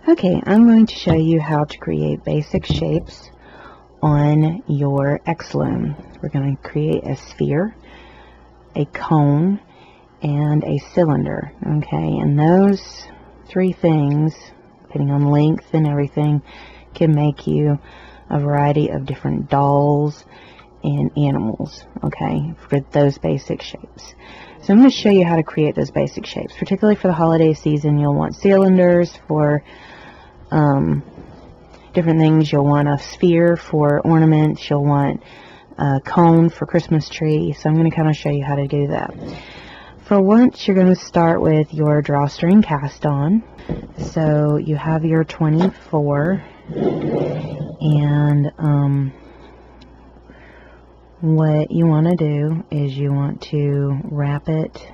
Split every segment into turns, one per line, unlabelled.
Okay, I'm going to show you how to create basic shapes on your Loom. We're going to create a sphere, a cone, and a cylinder. Okay, and those three things, depending on length and everything, can make you a variety of different dolls and animals, okay, for those basic shapes. So I'm going to show you how to create those basic shapes. Particularly for the holiday season, you'll want cylinders for different things. You'll want a sphere for ornaments. You'll want a cone for Christmas tree. So I'm going to kind of show you how to do that. For once, you're going to start with your drawstring cast on. So you have your 24, and what you want to do is you want to wrap it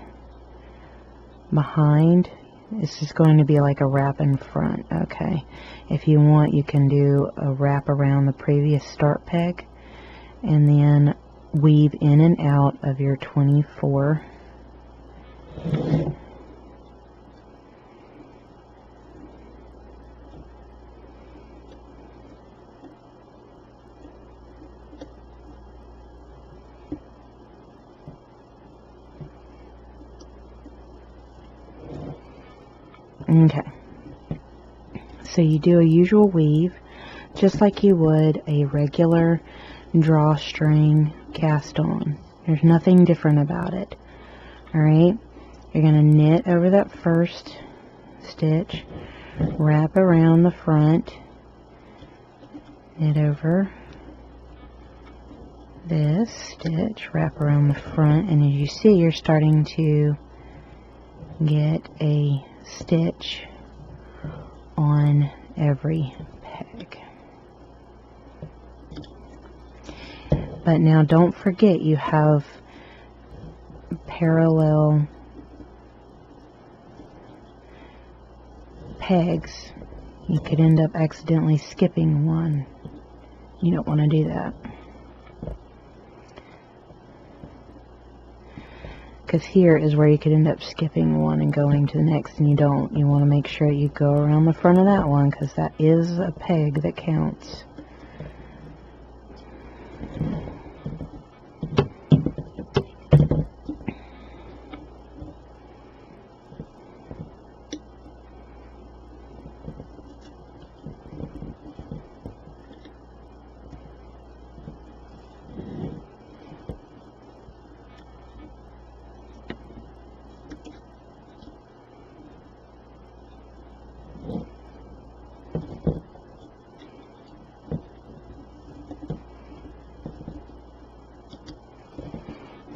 behind. This is going to be like a wrap in front, okay? If you want, you can do a wrap around the previous start peg and then weave in and out of your 24. Okay, so you do a usual weave just like you would a regular drawstring cast on. There's nothing different about it. Alright, you're going to knit over that first stitch, wrap around the front, knit over this stitch, wrap around the front, and as you see, you're starting to get a stitch on every peg. But now don't forget, you have parallel pegs. You could end up accidentally skipping one. You don't want to do that, because here is where you could end up skipping one and going to the next, and you don't. You want to make sure you go around the front of that one, because that is a peg that counts.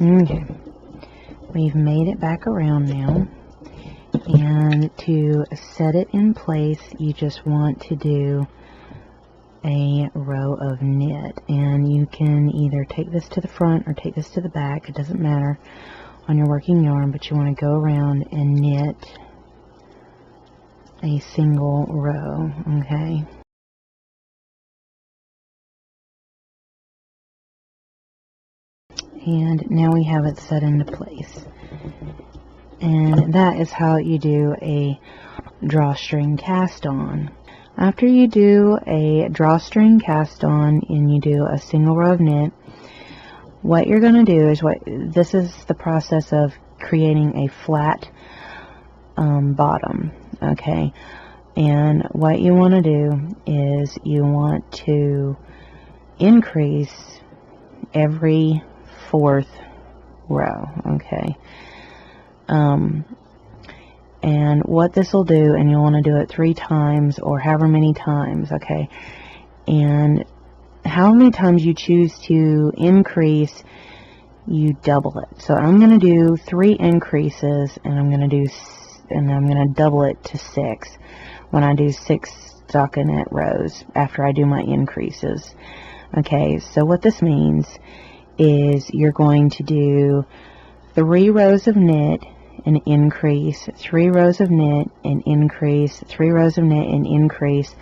Okay, we've made it back around now, and to set it in place, you just want to do a row of knit, and you can either take this to the front or take this to the back, it doesn't matter on your working yarn, but you want to go around and knit a single row, okay? And now we have it set into place. And that is how you do a drawstring cast on. After you do a drawstring cast on and you do a single row of knit, what you're going to do is, this is the process of creating a flat bottom, okay? And what you want to do is you want to increase every fourth row, okay? And what this will do, and you'll want to do it 3 times or however many times, okay? And how many times you choose to increase, you double it. So I'm going to do 3 increases, and I'm going to double it to 6 when I do 6 stockinette rows after I do my increases. Okay, so what this means is you're going to do 3 rows of knit and increase, 3 rows of knit and increase, 3 rows of knit and increase,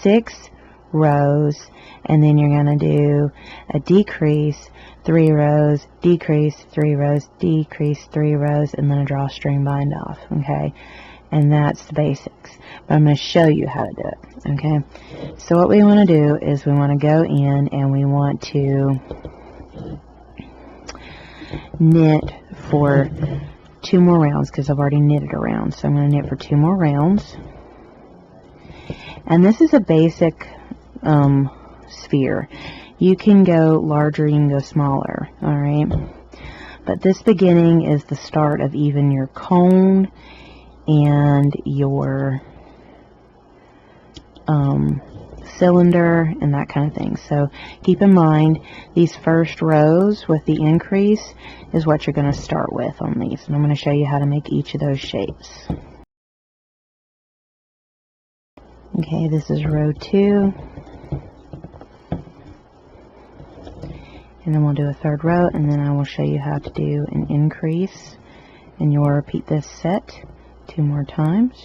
6 rows, and then you're going to do a decrease, 3 rows, decrease, 3 rows, decrease, 3 rows, and then a drawstring bind off, okay? and that's the basics. But I'm going to show you how to do it, okay? So what we want to do is we want to go in and we want to knit for 2 more rounds, because I've already knitted a round. So I'm going to knit for 2 more rounds. And this is a basic sphere. You can go larger, you can go smaller, alright? But this beginning is the start of even your cone and your cylinder and that kind of thing. So keep in mind, these first rows with the increase is what you're going to start with on these. And I'm going to show you how to make each of those shapes. Okay, this is row 2. And then we'll do a 3rd row, and then I will show you how to do an increase. And you'll repeat this set 2 more times.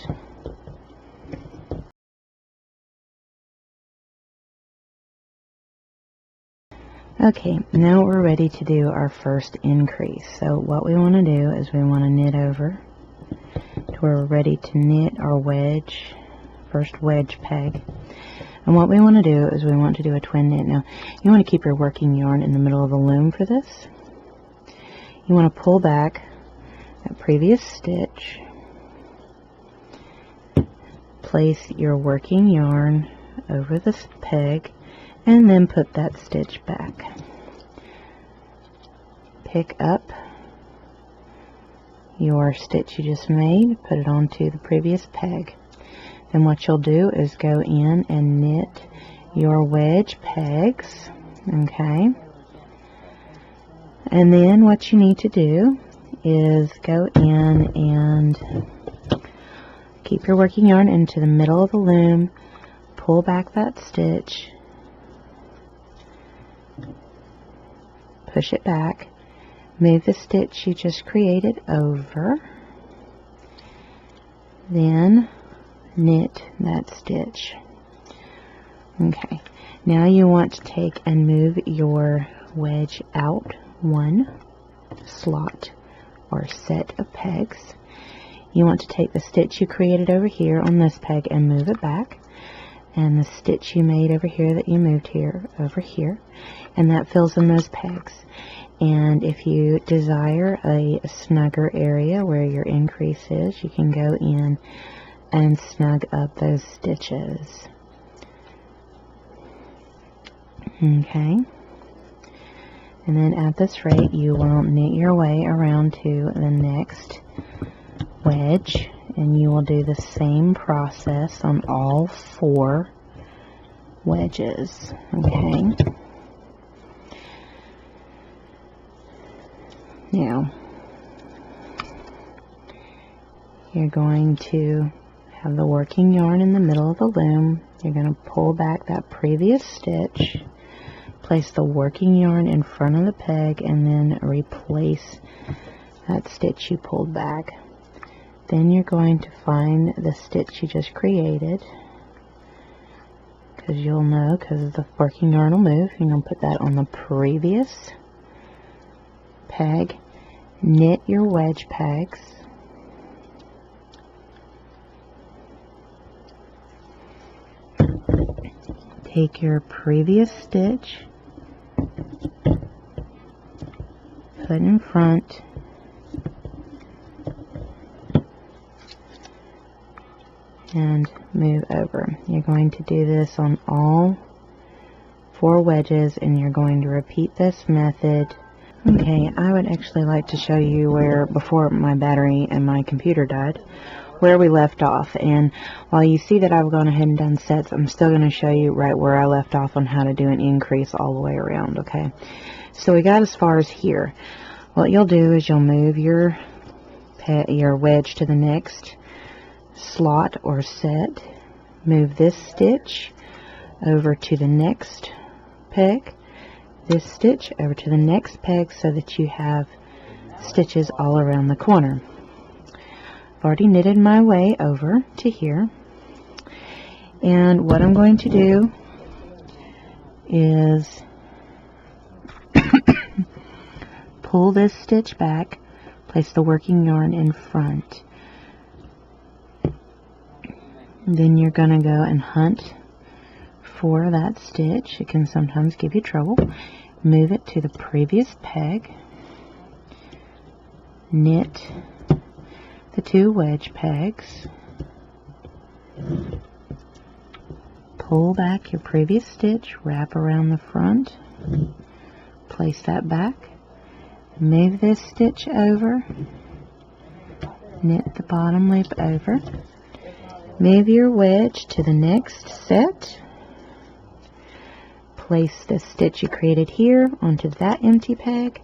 Okay, now we're ready to do our first increase. So what we want to do is we want to knit over to where we're ready to knit our wedge, first wedge peg. And what we want to do is we want to do a twin knit. Now, you want to keep your working yarn in the middle of the loom for this. You want to pull back that previous stitch, place your working yarn over this peg, and then put that stitch back. Pick up your stitch you just made, put it onto the previous peg. Then what you'll do is go in and knit your wedge pegs, okay? And then what you need to do is go in and keep your working yarn into the middle of the loom, pull back that stitch, push it back, move the stitch you just created over, then knit that stitch. Okay, now you want to take and move your wedge out 1 slot or set of pegs. You want to take the stitch you created over here on this peg and move it back, and the stitch you made over here that you moved here over here, and that fills in those pegs. And if you desire a snugger area where your increase is, you can go in and snug up those stitches. Okay, and then at this rate you will knit your way around to the next wedge, and you will do the same process on all 4 wedges. Okay, now you're going to have the working yarn in the middle of the loom. You're going to pull back that previous stitch, place the working yarn in front of the peg, and then replace that stitch you pulled back. Then you're going to find the stitch you just created, because you'll know, because the working yarn will move. You're going to put that on the previous peg, knit your wedge pegs, take your previous stitch, put in front, and move over. You're going to do this on all 4 wedges, and you're going to repeat this method. Okay, I would actually like to show you where, before my battery and my computer died, where we left off. And while you see that I've gone ahead and done sets, I'm still going to show you right where I left off on how to do an increase all the way around, okay? So we got as far as here. What you'll do is you'll move your wedge to the next slot or set, move this stitch over to the next peg, this stitch over to the next peg, so that you have stitches all around the corner. I've already knitted my way over to here, and what I'm going to do is pull this stitch back, place the working yarn in front, Then you're going to go and hunt for that stitch. It can sometimes give you trouble. Move it to the previous peg. Knit the 2 wedge pegs. Pull back your previous stitch, wrap around the front, place that back, move this stitch over, knit the bottom loop over, move your wedge to the next set, place the stitch you created here onto that empty peg,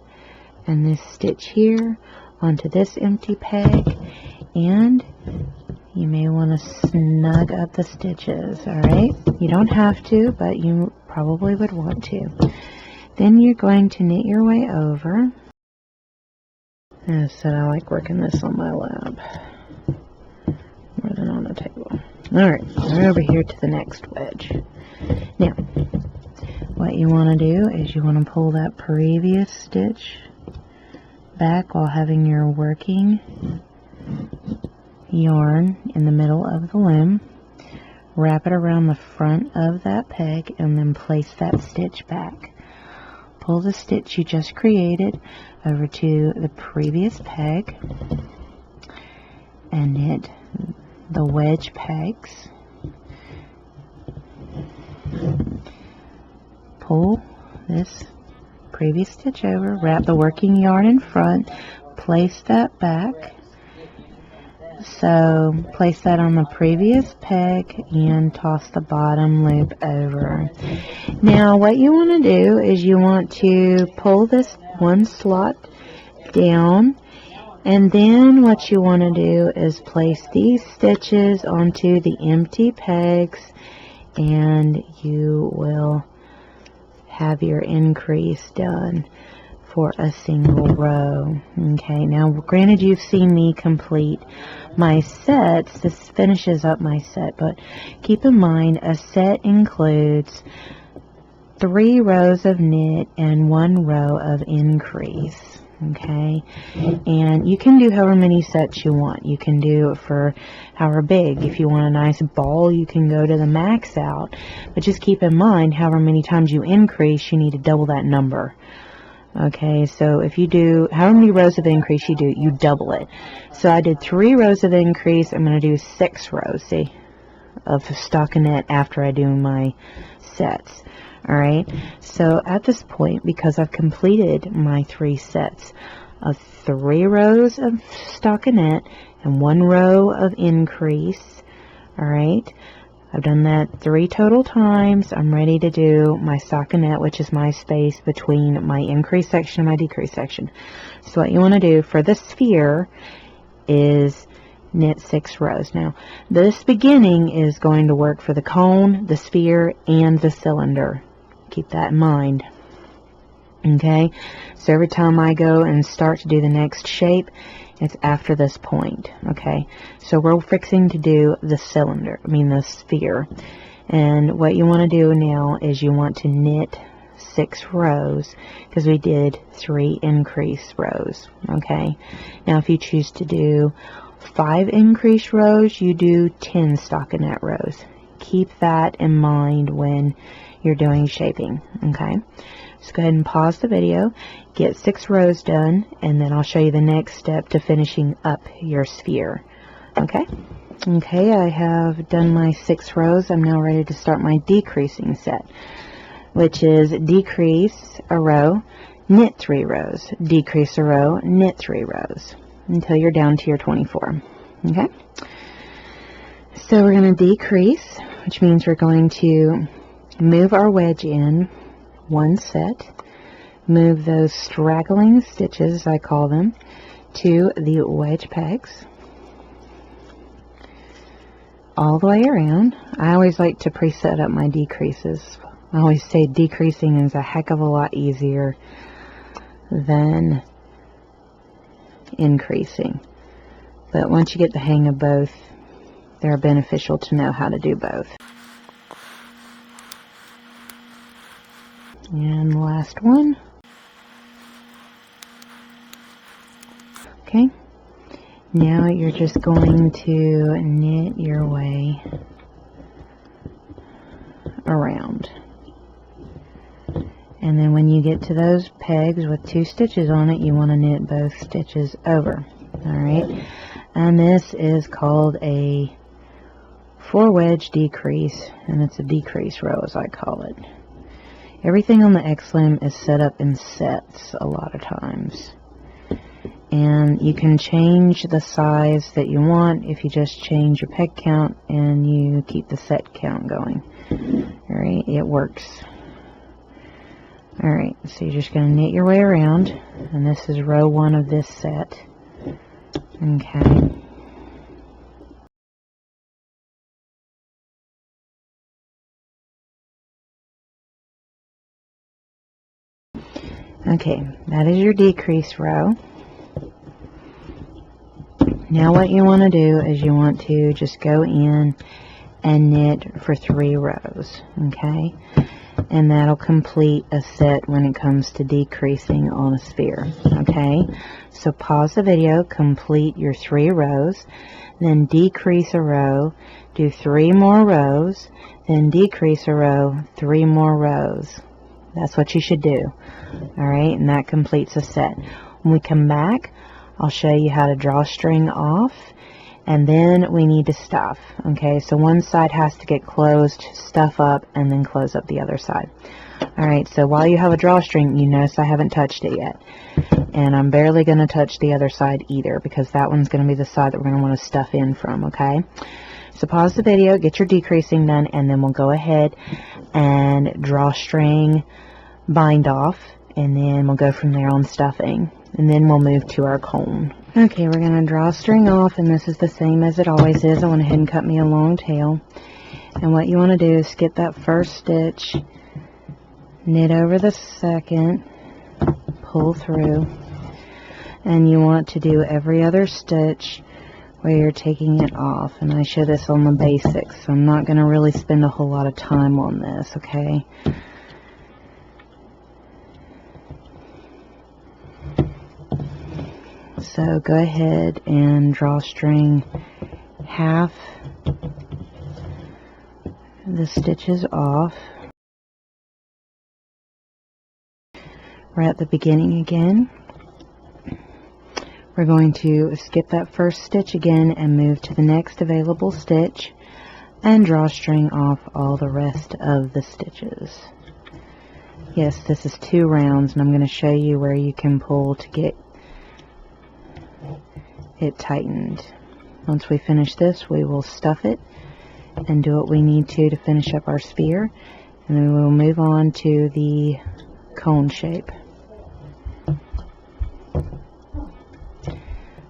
and this stitch here onto this empty peg, and you may want to snug up the stitches, alright? You don't have to, but you probably would want to. Then you're going to knit your way over. As I said, I like working this on my lap more than on the table. Alright, we're over here to the next wedge. Now, what you want to do is you want to pull that previous stitch back while having your working yarn in the middle of the loom, wrap it around the front of that peg, and then place that stitch back. Pull the stitch you just created over to the previous peg and knit the wedge pegs. Pull this previous stitch over, wrap the working yarn in front, place that back. So place that on the previous peg and toss the bottom loop over. Now what you want to do is you want to pull this one slot down, and then what you want to do is place these stitches onto the empty pegs, and you will have your increase done for a single row. Okay, now granted you've seen me complete my sets. This finishes up my set, but keep in mind a set includes 3 rows of knit and 1 row of increase. Okay, and you can do however many sets you want. You can do it for however big. If you want a nice ball, you can go to the max out, but just keep in mind however many times you increase, you need to double that number. Okay, so if you do however many rows of increase you do, you double it. So I did 3 rows of increase. I'm going to do 6 rows, see, of stockinette after I do my sets. Alright, so at this point, because I've completed my 3 sets of 3 rows of stockinette and 1 row of increase, alright, I've done that 3 total times. I'm ready to do my stockinette, which is my space between my increase section and my decrease section. So what you want to do for the sphere is knit 6 rows. Now, this beginning is going to work for the cone, the sphere, and the cylinder. Keep that in mind. Okay, so every time I go and start to do the next shape, it's after this point. Okay, so we're fixing to do the cylinder, the sphere. And what you want to do now is you want to knit 6 rows, because we did 3 increase rows. Okay, now if you choose to do 5 increase rows, you do 10 stockinette rows. Keep that in mind when you're doing shaping. Okay, so go ahead and pause the video, get 6 rows done, and then I'll show you the next step to finishing up your sphere. Okay, I have done my 6 rows. I'm now ready to start my decreasing set, which is decrease a row, knit 3 rows, decrease a row, knit 3 rows, until you're down to your 24. Okay, so we're going to decrease, which means we're going to move our wedge in 1 set, move those straggling stitches, I call them, to the wedge pegs all the way around. I always like to preset up my decreases. I always say decreasing is a heck of a lot easier than increasing, but once you get the hang of both, they're beneficial to know how to do both. And the last one. Okay, now you're just going to knit your way around. And then when you get to those pegs with 2 stitches on it, you want to knit both stitches over. Alright, and this is called a 4-wedge decrease, and it's a decrease row as I call it. Everything on the X-Loom is set up in sets a lot of times. And you can change the size that you want if you just change your peg count and you keep the set count going. Alright, it works. Alright, so you're just going to knit your way around, and this is row 1 of this set. Okay. Okay, that is your decrease row. Now what you want to do is you want to just go in and knit for 3 rows, okay? And that'll complete a set when it comes to decreasing on a sphere, okay? So pause the video, complete your 3 rows, then decrease a row, do 3 more rows, then decrease a row, 3 more rows. That's what you should do, alright? And that completes a set. When we come back, I'll show you how to draw string off, and then we need to stuff. Okay, so one side has to get closed, stuff up, and then close up the other side. Alright, so while you have a drawstring, you notice I haven't touched it yet. And I'm barely going to touch the other side either, because that one's going to be the side that we're going to want to stuff in from, okay? So pause the video, get your decreasing done, and then we'll go ahead and drawstring, bind off, and then we'll go from there on stuffing. And then we'll move to our cone. Okay, we're going to draw string off, and this is the same as it always is. I went ahead and cut me a long tail. And what you want to do is skip that first stitch, knit over the second, pull through, and you want to do every other stitch where you're taking it off. And I show this on the basics, so I'm not going to really spend a whole lot of time on this, okay? So go ahead and drawstring half the stitches off. We're at the beginning again. We're going to skip that first stitch again and move to the next available stitch and drawstring off all the rest of the stitches. Yes, this is 2 rounds, and I'm going to show you where you can pull to get it tightened. Once we finish this, we will stuff it and do what we need to finish up our sphere, and then we'll move on to the cone shape.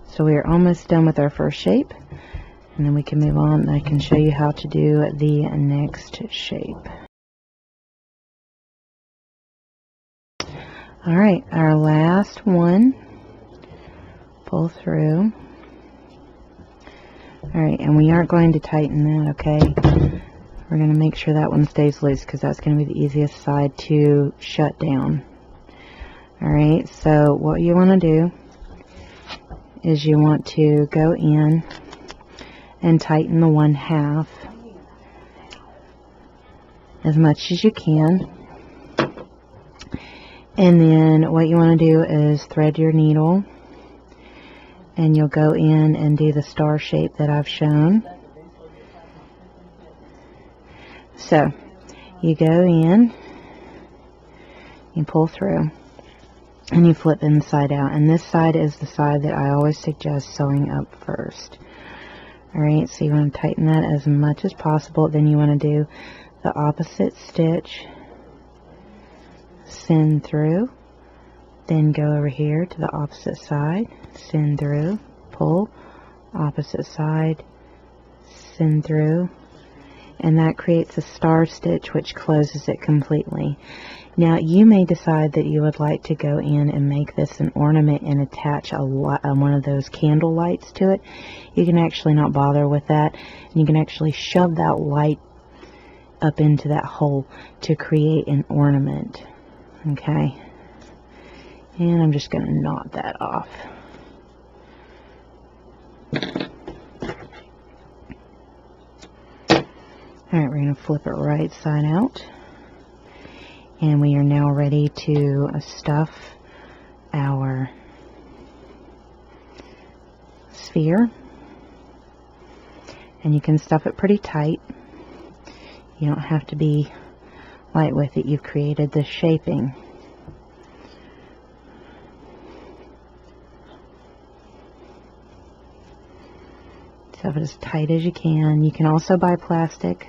So we are almost done with our first shape, and then we can move on and I can show you how to do the next shape. Alright, our last one. Pull through. Alright, and we aren't going to tighten that, okay? We're going to make sure that one stays loose because that's going to be the easiest side to shut down. Alright, so what you want to do is you want to go in and tighten the 1/2 as much as you can. And then what you want to do is thread your needle, and you'll go in and do the star shape that I've shown. So you go in, you pull through, and you flip inside out. And this side is the side that I always suggest sewing up first. Alright, so you want to tighten that as much as possible. Then you want to do the opposite stitch, send through, then go over here to the opposite side, send through, pull, opposite side, send through, and that creates a star stitch which closes it completely. Now you may decide that you would like to go in and make this an ornament and attach one of those candle lights to it. You can actually not bother with that, and you can actually shove that light up into that hole to create an ornament. Okay, and I'm just going to knot that off. Alright, we're going to flip it right side out. And we are now ready to stuff our sphere. And you can stuff it pretty tight. You don't have to be light with it. You've created this shaping. Stuff it as tight as you can. You can also buy plastic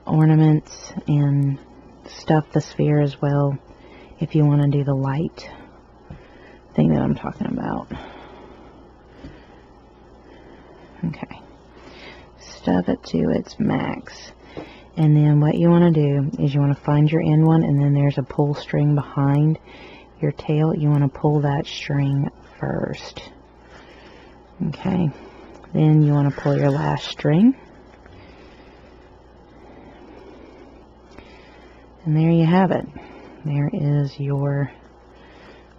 ornaments and stuff the sphere as well if you want to do the light thing that I'm talking about. Okay. Stuff it to its max. And then what you want to do is you want to find your end one, and then there's a pull string behind your tail. You want to pull that string first. Okay. Then you want to pull your last string. And there you have it. There is your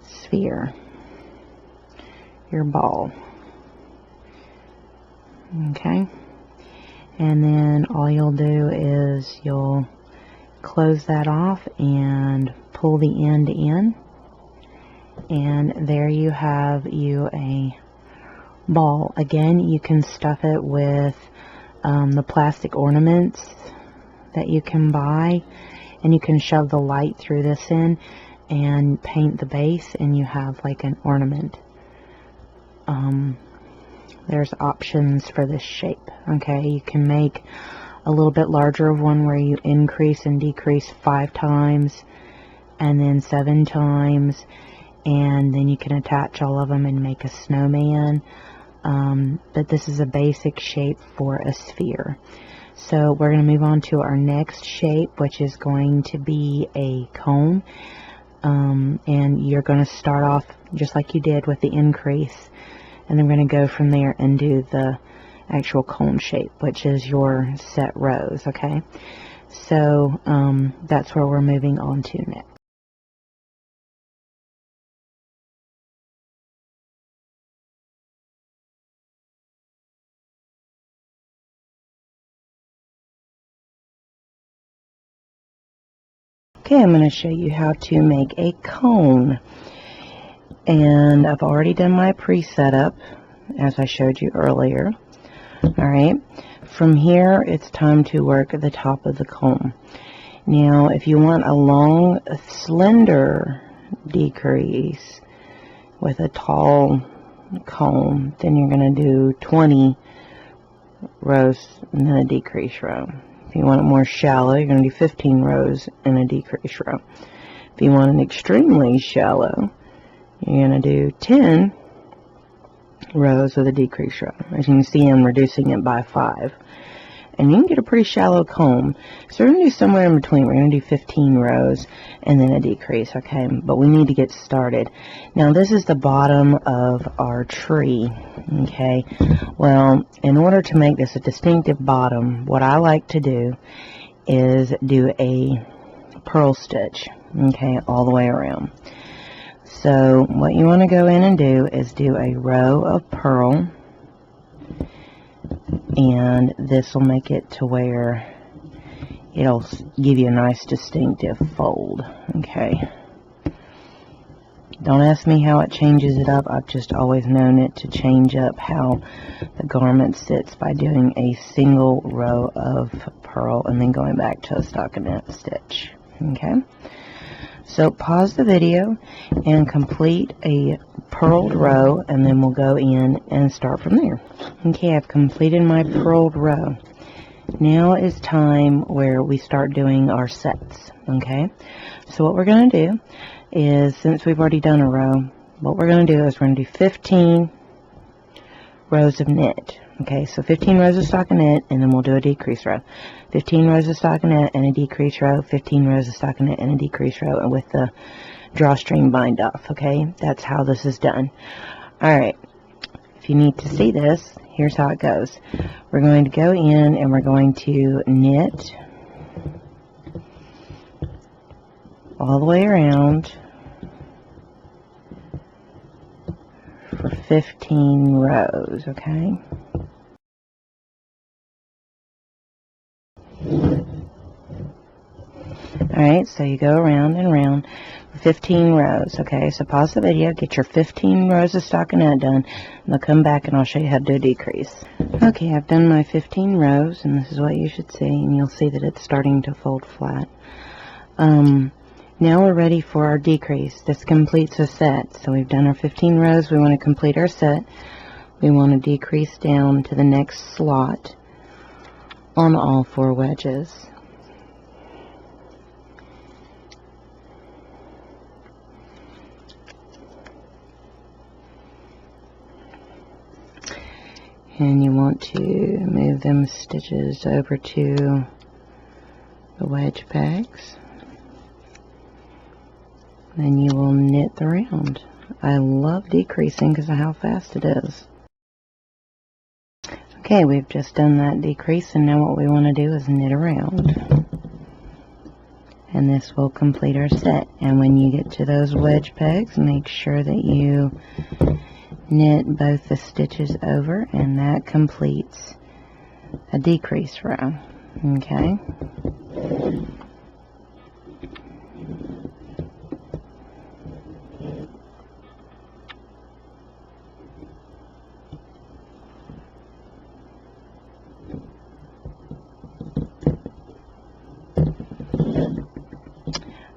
sphere, your ball. Okay. And then all you'll do is you'll close that off and pull the end in. And there you have a ball. Again, you can stuff it with the plastic ornaments that you can buy, and you can shove the light through this in and paint the base, and you have like an ornament. There's options for this shape. Okay, you can make a little bit larger of one where you increase and decrease 5 times and then 7 times, and then you can attach all of them and make a snowman. But this is a basic shape for a sphere. So we're going to move on to our next shape, which is going to be a cone. And you're going to start off just like you did with the increase, and then we're going to go from there and do the actual cone shape, which is your set rows. Okay, so that's where we're moving on to next. Okay, I'm going to show you how to make a cone. And I've already done my pre-setup, as I showed you earlier. Alright, from here it's time to work at the top of the cone. Now, if you want a long, slender decrease with a tall cone, then you're going to do 20 rows and then a decrease row. If you want it more shallow, you're going to do 15 rows and a decrease row. If you want it extremely shallow, you're going to do 10 rows with a decrease row. As you can see, I'm reducing it by 5. And you can get a pretty shallow cone. So we're going to do somewhere in between. We're going to do 15 rows and then a decrease, okay? But we need to get started. Now, this is the bottom of our tree, okay? Well, in order to make this a distinctive bottom, what I like to do is do a purl stitch, okay, all the way around. So what you want to go in and do is do a row of purl, and this will make it to where it'll give you a nice distinctive fold. Okay, don't ask me how it changes it up. I've just always known it to change up how the garment sits by doing a single row of purl and then going back to a stockinette stitch. Okay, so pause the video and complete a purled row, and then we'll go in and start from there. Okay, I've completed my purled row. Now is time where we start doing our sets. Okay, so what we're going to do is, since we've already done a row, what we're going to do is we're going to do 15 rows of knit. Okay, so 15 rows of stockinette, and then we'll do a decrease row. 15 rows of stockinette and a decrease row, 15 rows of stockinette and a decrease row, and with the drawstring bind off. Okay, that's how this is done. Alright, if you need to see this, here's how it goes. We're going to go in and we're going to knit all the way around for 15 rows, okay? Alright, so you go around and around 15 rows. Okay, so pause the video, get your 15 rows of stockinette done, and I'll come back and I'll show you how to do a decrease. Okay, I've done my 15 rows, and this is what you should see, and you'll see that it's starting to fold flat. Now we're ready for our decrease. This completes a set. So we've done our 15 rows. We want to complete our set. We want to decrease down to the next slot on all 4 wedges. And you want to move them stitches over to the wedge pegs. Then you will knit the round. I love decreasing because of how fast it is. Okay, we've just done that decrease, and now what we want to do is knit around. And this will complete our set. And when you get to those wedge pegs, make sure that you knit both the stitches over, and that completes a decrease row. Okay.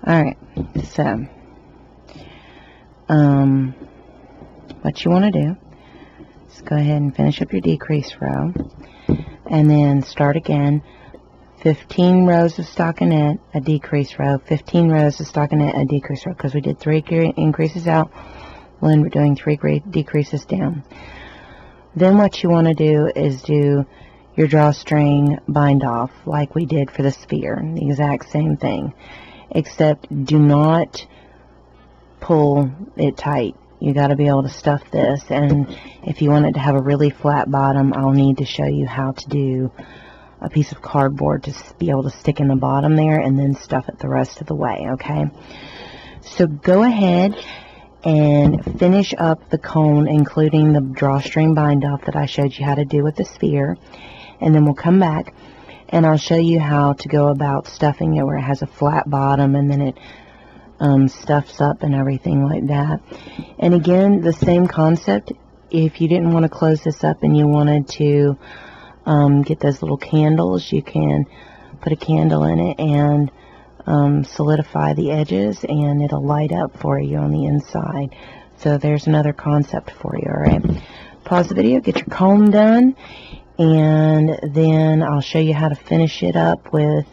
Alright, so what you want to do is go ahead and finish up your decrease row, and then start again. 15 rows of stockinette, a decrease row, 15 rows of stockinette, a decrease row, because we did 3 increases out, when we're doing 3 decreases down. Then what you want to do is do your drawstring bind off like we did for the sphere, the exact same thing, except do not pull it tight. You got to be able to stuff this, and if you want it to have a really flat bottom, I'll need to show you how to do a piece of cardboard to be able to stick in the bottom there and then stuff it the rest of the way, okay? So go ahead and finish up the cone, including the drawstring bind off that I showed you how to do with the sphere, and then we'll come back and I'll show you how to go about stuffing it where it has a flat bottom, and then it stuffs up and everything like that. And again, the same concept. If you didn't want to close this up and you wanted to get those little candles, you can put a candle in it and solidify the edges, and it'll light up for you on the inside. So there's another concept for you. Alright, pause the video, get your comb done, and then I'll show you how to finish it up with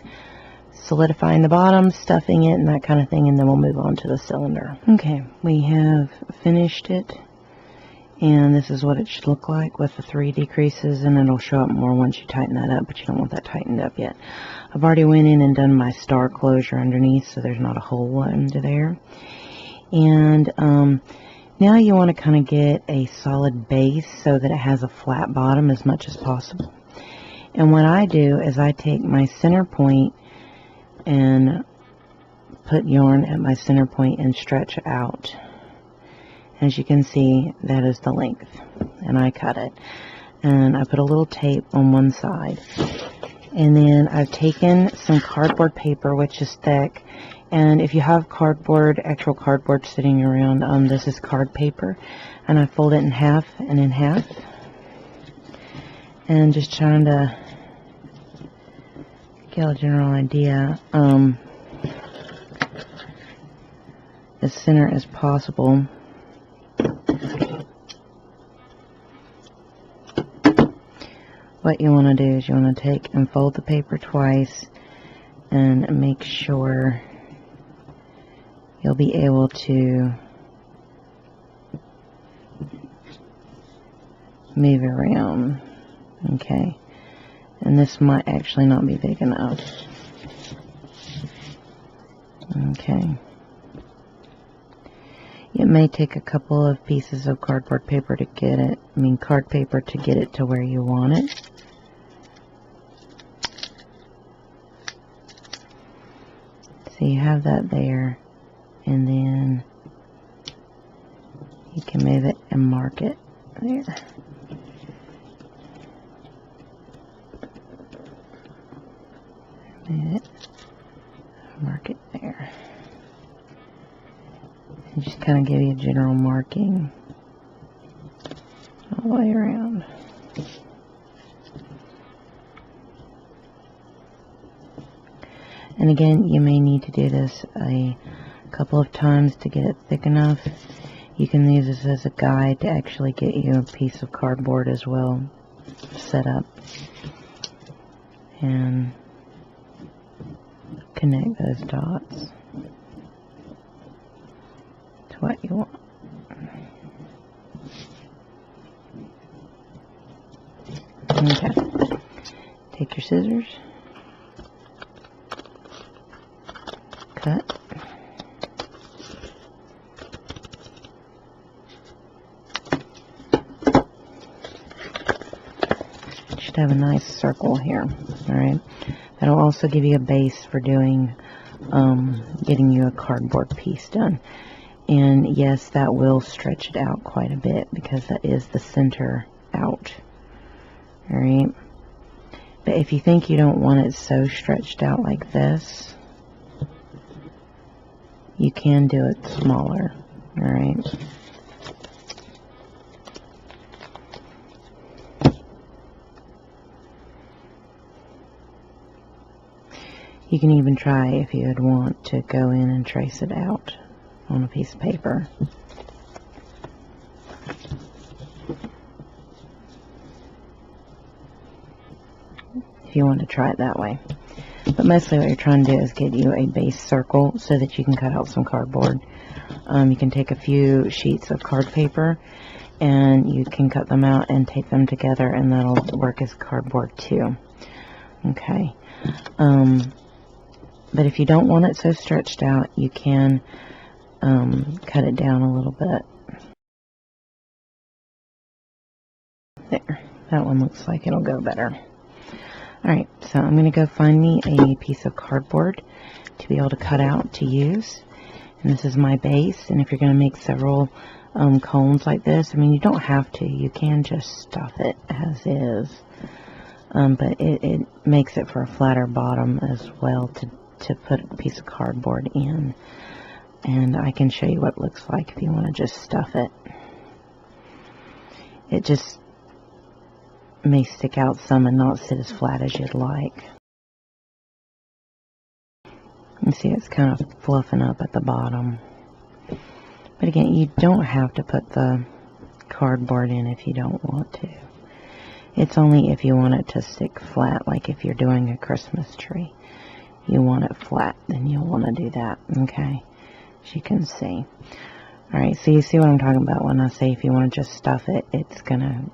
solidifying the bottom, stuffing it, and that kind of thing, and then we'll move on to the cylinder. Okay, we have finished it, and this is what it should look like with the 3 decreases, and it'll show up more once you tighten that up, but you don't want that tightened up yet. I've already went in and done my star closure underneath, so there's not a hole under there. And now you want to kind of get a solid base so that it has a flat bottom as much as possible. And what I do is I take my center point and put yarn at my center point and stretch out. As you can see, that is the length, and I cut it, and I put a little tape on one side, and then I've taken some cardboard paper, which is thick, and if you have cardboard, actual cardboard sitting around, this is card paper, and I fold it in half and in half, and just trying to get a general idea as center as possible. What you want to do is you want to take and fold the paper twice and make sure you'll be able to move around. Okay, and this might actually not be big enough. Okay. It may take a couple of pieces of cardboard paper to get it, card paper to get it to where you want it. So you have that there, and then you can move it and mark it there. Mark it there. And just kind of give you a general marking all the way around. And again, you may need to do this a couple of times to get it thick enough. You can use this as a guide to actually get you a piece of cardboard as well set up. And connect those dots to what you want. Okay. Take your scissors. Cut. Should have a nice circle here. Alright. That'll also give you a base for doing, getting you a cardboard piece done. And yes, that will stretch it out quite a bit because that is the center out. Alright. But if you think you don't want it so stretched out like this, you can do it smaller. Alright. You can even try, if you would want, to go in and trace it out on a piece of paper. If you want to try it that way. But mostly what you're trying to do is get you a base circle so that you can cut out some cardboard. You can take a few sheets of card paper and you can cut them out and tape them together, and that'll work as cardboard too. Okay. But if you don't want it so stretched out, you can cut it down a little bit. There. That one looks like it'll go better. Alright, so I'm going to go find me a piece of cardboard to be able to cut out to use. And this is my base. And if you're going to make several cones like this, I mean, you don't have to. You can just stuff it as is. But it makes it for a flatter bottom as well to put a piece of cardboard in. And I can show you what it looks like if you want to just stuff it. It just may stick out some and not sit as flat as you'd like. You see it's kind of fluffing up at the bottom. But again, you don't have to put the cardboard in if you don't want to. It's only if you want it to stick flat, like if you're doing a Christmas tree. You want it flat, then you'll want to do that, okay? As you can see. Alright, so you see what I'm talking about when I say if you want to just stuff it, it's going to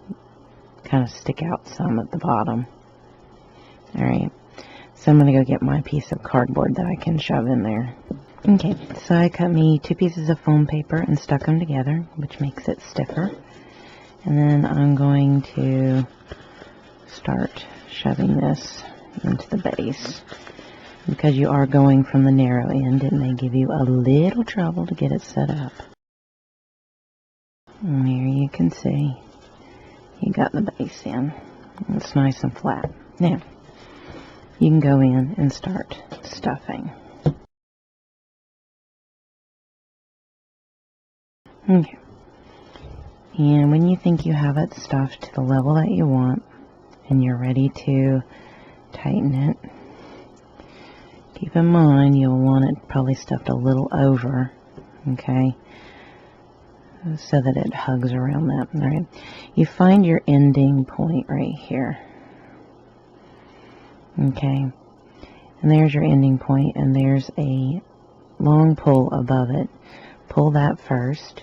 kind of stick out some at the bottom. Alright, so I'm going to go get my piece of cardboard that I can shove in there. Okay, so I cut me 2 pieces of foam paper and stuck them together, which makes it stiffer. And then I'm going to start shoving this into the base. Because you are going from the narrow end, it may give you a little trouble to get it set up. And there you can see you got the base in. It's nice and flat. Now, you can go in and start stuffing. Okay. And when you think you have it stuffed to the level that you want, and you're ready to tighten it, keep in mind you'll want it probably stuffed a little over, okay, so that it hugs around that. All right. You find your ending point right here. Okay. And there's your ending point, and there's a long pull above it. Pull that first.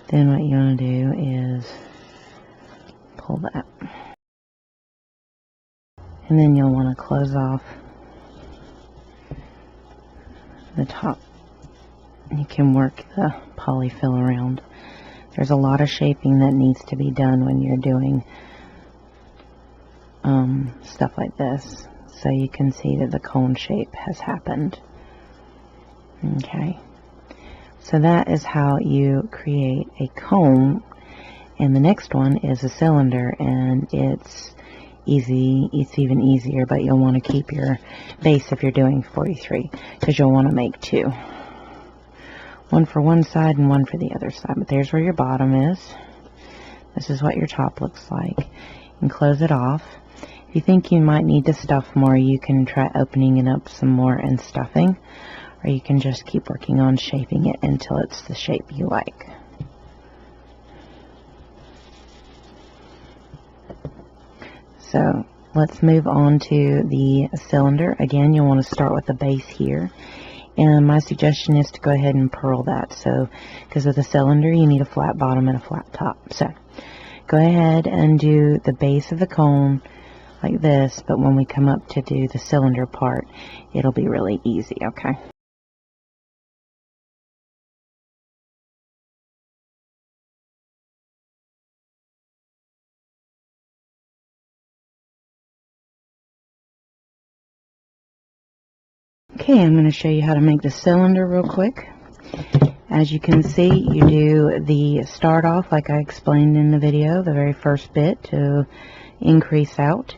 Then what you want to do is pull that. And then you'll want to close off the top. You can work the polyfill around. There's a lot of shaping that needs to be done when you're doing stuff like this. So you can see that the cone shape has happened. Okay. So that is how you create a cone. And the next one is a cylinder, and it's easy. It's even easier, but you'll want to keep your base if you're doing 43, because you'll want to make two. One for one side and one for the other side. But there's where your bottom is. This is what your top looks like. And close it off. If you think you might need to stuff more, you can try opening it up some more and stuffing, or you can just keep working on shaping it until it's the shape you like. So let's move on to the cylinder. Again, you'll want to start with the base here. And my suggestion is to go ahead and purl that. So, because of the cylinder, you need a flat bottom and a flat top. So, go ahead and do the base of the cone like this, but when we come up to do the cylinder part, it'll be really easy, okay? Okay, I'm going to show you how to make the cylinder real quick. As you can see, you do the start off like I explained in the video, the very first bit to increase out,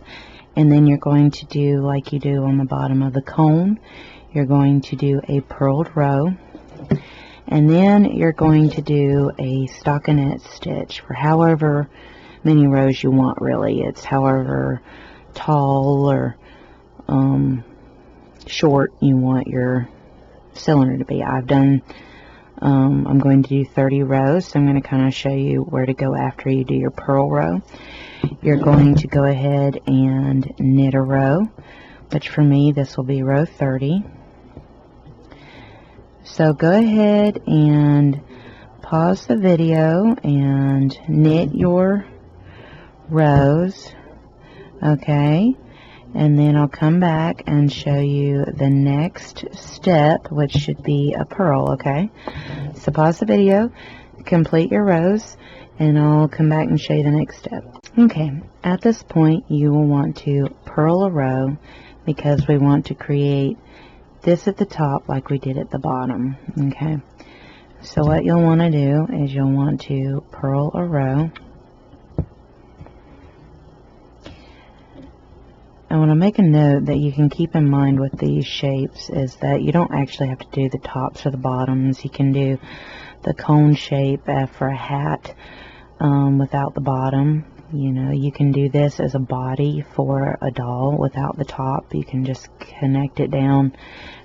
and then you're going to do like you do on the bottom of the cone. You're going to do a purled row, and then you're going to do a stockinette stitch for however many rows you want. Really, it's however tall or short you want your cylinder to be. I'm going to do 30 rows, so I'm going to kind of show you where to go after you do your purl row. You're going to go ahead and knit a row, which for me this will be row 30. So go ahead and pause the video and knit your rows, okay? And then I'll come back and show you the next step, which should be a purl, okay? So pause the video, complete your rows, and I'll come back and show you the next step. Okay, at this point you will want to purl a row because we want to create this at the top like we did at the bottom, okay? So what you'll want to do is you'll want to purl a row. I want to make a note that you can keep in mind with these shapes is that you don't actually have to do the tops or the bottoms. You can do the cone shape for a hat without the bottom. You know, you can do this as a body for a doll without the top. You can just connect it down.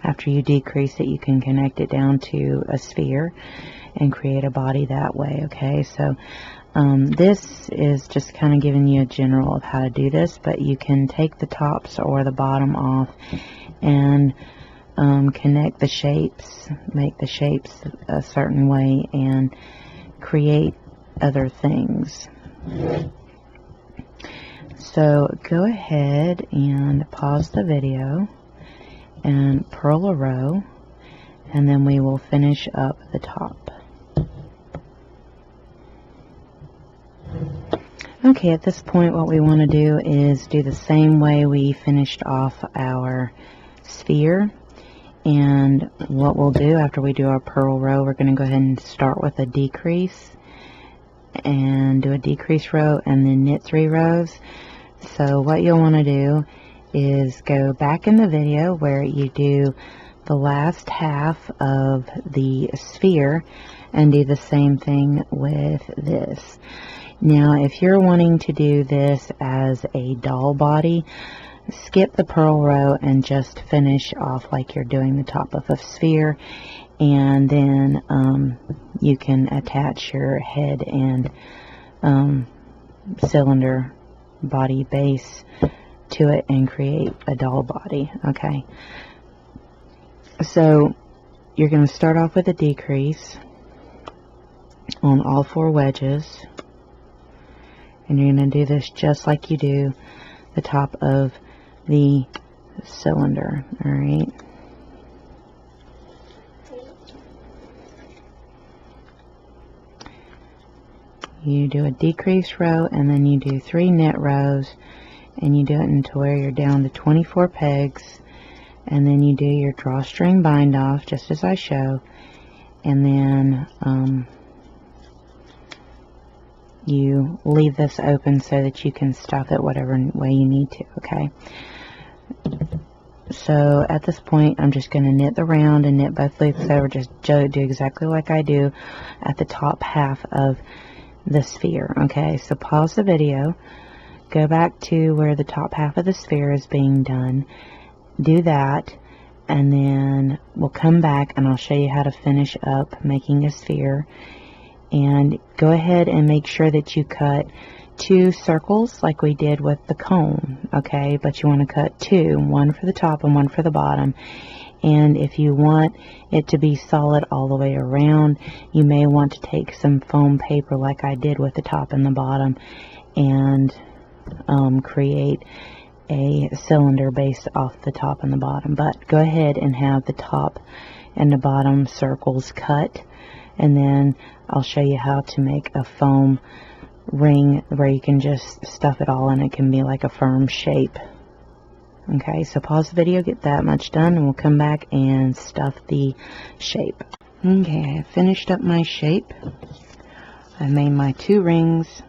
After you decrease it, you can connect it down to a sphere and create a body that way, okay? So this is just kind of giving you a general of how to do this, but you can take the tops or the bottom off and connect the shapes, make the shapes a certain way, and create other things. So go ahead and pause the video and purl a row, and then we will finish up the top. Okay, at this point what we want to do is do the same way we finished off our sphere. And what we'll do after we do our purl row, we're going to go ahead and start with a decrease and do a decrease row and then knit 3 rows. So what you'll want to do is go back in the video where you do the last half of the sphere and do the same thing with this. Now, if you're wanting to do this as a doll body, skip the purl row and just finish off like you're doing the top of a sphere, and then you can attach your head and cylinder body base to it and create a doll body, okay? So you're going to start off with a decrease on all 4 wedges. And you're going to do this just like you do the top of the cylinder, alright? You do a decrease row, and then you do 3 knit rows, and you do it until where you're down to 24 pegs, and then you do your drawstring bind off, just as I show, and then you leave this open so that you can stuff it whatever way you need to, okay? So at this point, I'm just going to knit the round and knit both loops over. Just do exactly like I do at the top half of the sphere, okay? So pause the video, go back to where the top half of the sphere is being done, do that, and then we'll come back and I'll show you how to finish up making a sphere. And go ahead and make sure that you cut 2 circles like we did with the cone, okay? But you want to cut 2, one for the top and one for the bottom. And if you want it to be solid all the way around, you may want to take some foam paper like I did with the top and the bottom and create a cylinder based off the top and the bottom. But go ahead and have the top and the bottom circles cut, and then I'll show you how to make a foam ring where you can just stuff it all and it can be like a firm shape. Okay, so pause the video, get that much done, and we'll come back and stuff the shape. Okay, I finished up my shape. I made my 2 rings,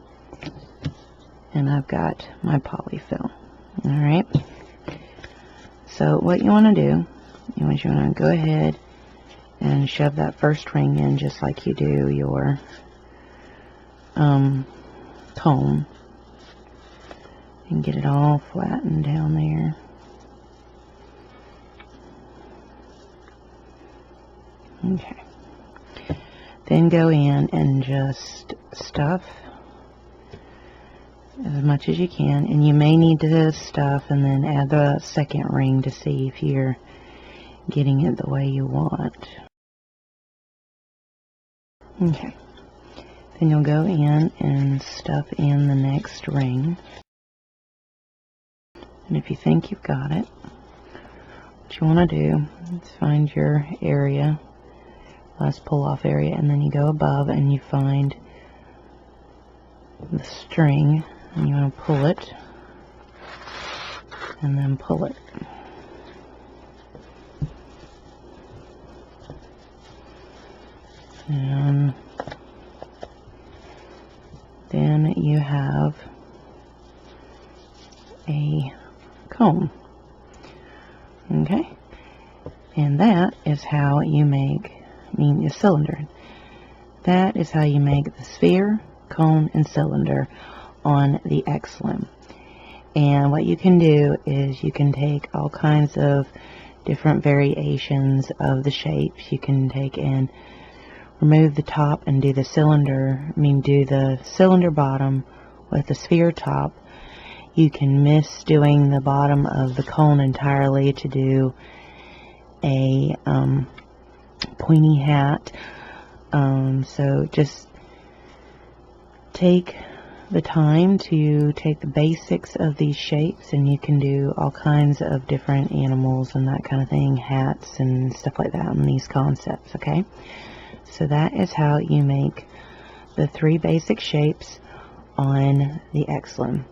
and I've got my polyfill. Alright, so what you want to do is you want to go ahead and shove that first ring in just like you do your cone, and get it all flattened down there. Okay, then go in and just stuff as much as you can, and you may need to stuff and then add the second ring to see if you're getting it the way you want. Okay, then you'll go in and stuff in the next ring, and if you think you've got it, what you want to do is find your area, last pull off area, and then you go above and you find the string and you want to pull it and then pull it. And then you have a cone. Okay, and that is how you make, a cylinder. That is how you make the sphere, cone, and cylinder on the X-Loom. And what you can do is you can take all kinds of different variations of the shapes. You can take and remove the top and do the cylinder, do the cylinder bottom with the sphere top. You can miss doing the bottom of the cone entirely to do a pointy hat. So just take the time to take the basics of these shapes, and you can do all kinds of different animals and that kind of thing, hats and stuff like that, and these concepts, okay? So that is how you make the 3 basic shapes on the X-Loom.